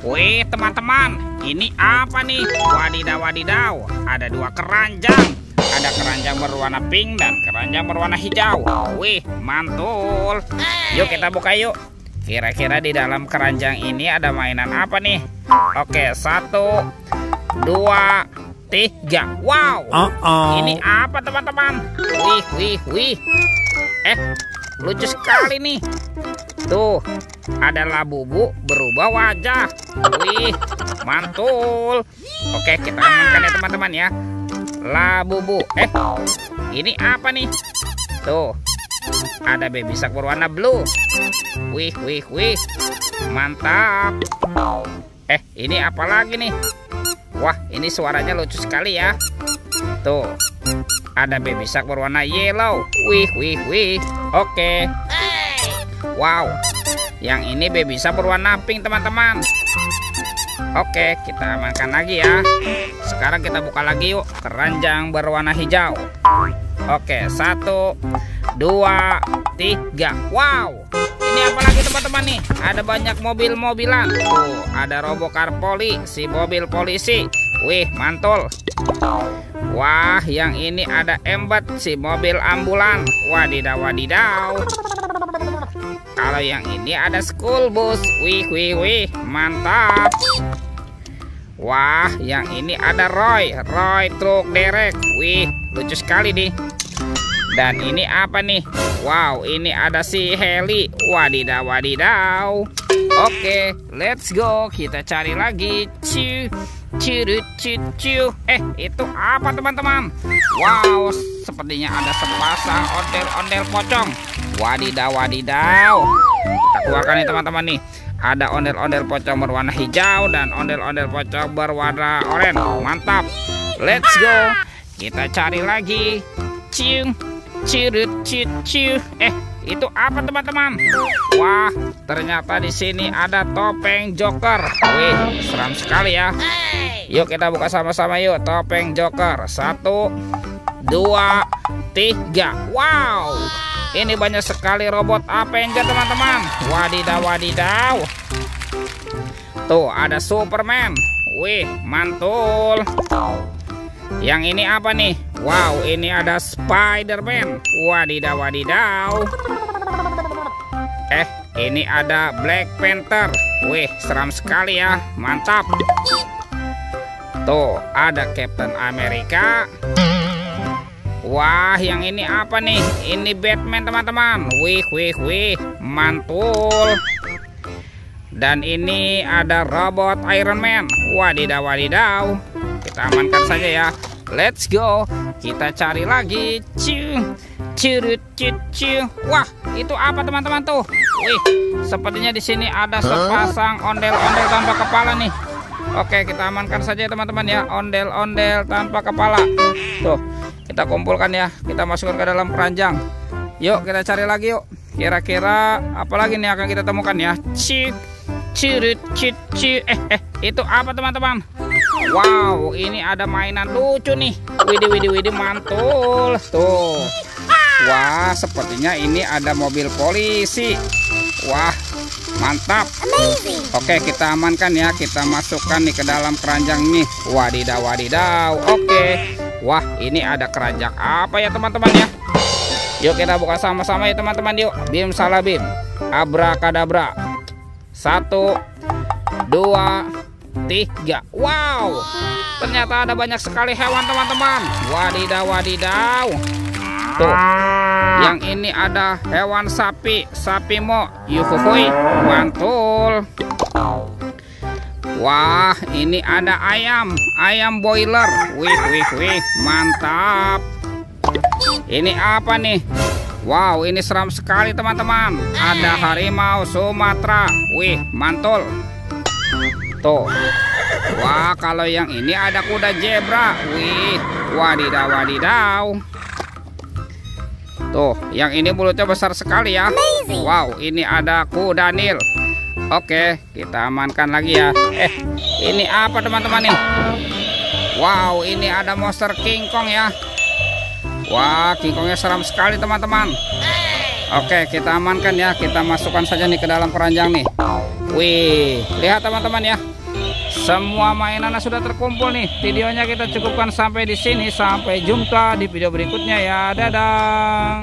Wih teman-teman, ini apa nih? Wadidaw wadidaw, ada dua keranjang. Ada keranjang berwarna pink dan keranjang berwarna hijau. Wih, mantul. Yuk kita buka yuk. Kira-kira di dalam keranjang ini ada mainan apa nih? Oke, 1, 2, 3. Wow, ini apa teman-teman? Wih. Lucu sekali nih. Tuh, ada Labubu berubah wajah. Wih, mantul. Oke, kita mainkan ya teman-teman ya. Labubu. Ini apa nih? Tuh, ada baby shark berwarna blue. Wih. Mantap. Ini apa lagi nih? Wah, ini suaranya lucu sekali ya. Tuh, ada baby shark berwarna yellow. Wih. Oke. Wow, yang ini baby shark berwarna pink teman-teman. Oke, kita makan lagi ya. Sekarang kita buka lagi yuk keranjang berwarna hijau. Oke, 1, 2, 3. Wow, ini apa lagi teman-teman nih? Ada banyak mobil-mobilan. Tuh, ada Robocar Poli, si mobil polisi. Wih, mantul. Wah, yang ini ada Embed, si mobil ambulan. Wadidaw. Kalau yang ini ada school bus. Wih, mantap. Wah, yang ini ada Roy truk derek. Wih, lucu sekali nih. Dan ini apa nih? Wow, ini ada si Heli. Wadidaw. Oke, let's go. Kita cari lagi. Itu apa teman-teman? Wow, sepertinya ada sepasang ondel-ondel pocong. Wadidaw. Kita keluarkan nih teman-teman nih. Ada ondel-ondel pocong berwarna hijau dan ondel-ondel pocong berwarna oranye. Mantap. Let's go. Kita cari lagi. Itu apa teman-teman? Wah, ternyata di sini ada topeng Joker. Wih, seram sekali ya. Yuk kita buka sama-sama yuk topeng Joker. 1, 2, 3. Wow, ini banyak sekali robot Avenger teman-teman. Wadidaw. Tuh, ada Superman. Wih, mantul. Yang ini apa nih? Wow, ini ada Spider-Man. Wadidaw. Ini ada Black Panther. Wih, seram sekali ya. Mantap. Tuh, ada Captain America. Wah, yang ini apa nih? Ini Batman teman-teman. Wih, mantul. Dan ini ada robot Iron Man. Wadidaw. Kita amankan saja ya. Let's go. Kita cari lagi. Wah, itu apa teman-teman tuh? Wih, sepertinya di sini ada sepasang ondel-ondel tanpa kepala nih. Oke, kita amankan saja ya teman-teman ya. Ondel-ondel tanpa kepala. Tuh, kita kumpulkan ya. Kita masukkan ke dalam keranjang. Yuk, kita cari lagi yuk. Kira-kira apa lagi nih akan kita temukan ya? Itu apa teman-teman? Wow, ini ada mainan lucu nih. Widih, mantul. Tuh. Wah, sepertinya ini ada mobil polisi. Wah, mantap. Oke, kita amankan ya. Kita masukkan nih ke dalam keranjang nih. Wadidaw. Oke. Wah, ini ada keranjang apa ya teman-teman ya? Yuk kita buka sama-sama ya teman-teman yuk. Bim salah bim. Abrakadabra. 1, 2, 3. Wow, ternyata ada banyak sekali hewan teman-teman. Wadidaw. Tuh, yang ini ada hewan sapi mo. Yuhuhui, mantul. Wah, ini ada ayam boiler. Wih, mantap. Ini apa nih? Wow, ini seram sekali teman-teman. Ada harimau Sumatera. Wih, mantul. Tuh. Wah, kalau yang ini ada kuda zebra. Wih, wadidaw. Tuh, yang ini mulutnya besar sekali ya. Wow, ini ada kuda Nil. Oke, kita amankan lagi ya. Ini apa teman-teman nih? Wow, ini ada monster King Kong ya. Wah, King Kongnya seram sekali teman-teman. Oke, kita amankan ya. Kita masukkan saja nih ke dalam keranjang nih. Wih, lihat teman-teman ya. Semua mainannya sudah terkumpul nih. Videonya kita cukupkan sampai di sini. Sampai jumpa di video berikutnya ya. Dadah.